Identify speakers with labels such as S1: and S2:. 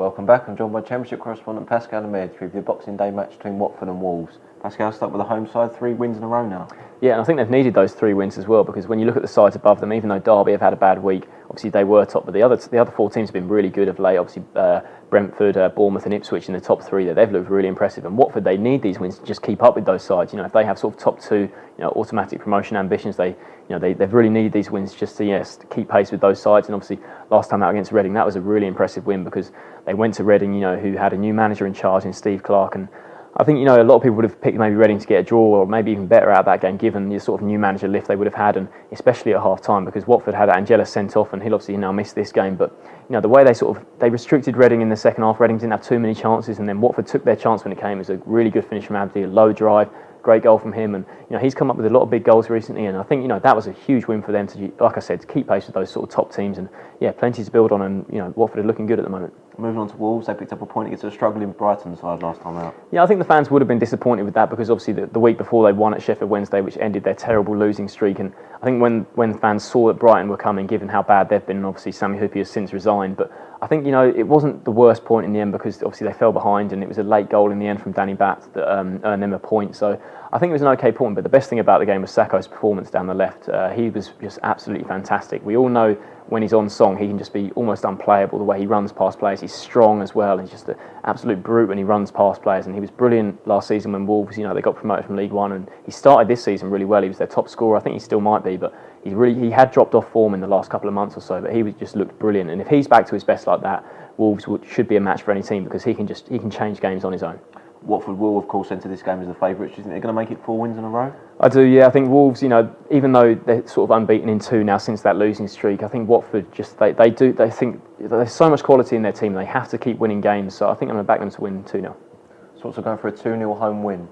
S1: Welcome back. I'm joined by Championship correspondent Pascal Ahmed with the Boxing Day match between Watford and Wolves. Pascal, stuck with the home side, 3 wins in a row now.
S2: Yeah, and I think they've needed those 3 wins as well, because when you look at the sides above them, even though Derby have had a bad week, obviously they were top, but the other 4 teams have been really good of late. Obviously Brentford, Bournemouth and Ipswich in the top 3 there, they've looked really impressive. And Watford, they need these wins to just keep up with those sides. You know, if they have sort of top 2, automatic promotion ambitions, they've really needed these wins just to keep pace with those sides. And obviously last time out against Reading, that was a really impressive win because they went to Reading, who had a new manager in charge in Steve Clarke, and I think, a lot of people would have picked maybe Reading to get a draw or maybe even better out of that game given the sort of new manager lift they would have had, and especially at half-time because Watford had Angela sent off and he'll obviously now miss this game. But, the way they restricted Reading in the second half, Reading didn't have too many chances, and then Watford took their chance when it came. It was a really good finish from Abdi, a low drive, great goal from him, and he's come up with a lot of big goals recently, and I think that was a huge win for them to, like I said, to keep pace with those sort of top teams, and plenty to build on, and Watford are looking good at the moment.
S1: Moving on to Wolves, they picked up a point against a struggling Brighton side last time out.
S2: Yeah, I think the fans would have been disappointed with that because obviously the week before they won at Sheffield Wednesday, which ended their terrible losing streak, and I think when fans saw that Brighton were coming, given how bad they've been, and obviously Sammy Huppi has since resigned, but I think it wasn't the worst point in the end because obviously they fell behind and it was a late goal in the end from Danny Batth that earned them a point. So I think it was an okay point, but the best thing about the game was Sakho's performance down the left. He was just absolutely fantastic. We all know when he's on song, he can just be almost unplayable. The way he runs past players, he's strong as well. He's just an absolute brute when he runs past players, and he was brilliant last season when Wolves, they got promoted from League One, and he started this season really well. He was their top scorer. I think he still might be, but he had dropped off form in the last couple of months or so, but he just looked brilliant. And if he's back to his best like that, Wolves should be a match for any team because he can change games on his own.
S1: Watford will, of course, enter this game as the favourites. Do you think they're going to make it 4 wins in a row?
S2: I do, yeah. I think Wolves, even though they're sort of unbeaten in 2 now since that losing streak, I think Watford they think there's so much quality in their team. They have to keep winning games. So I think I'm going to back them to win 2-0.
S1: So what's going for a 2-0 home win?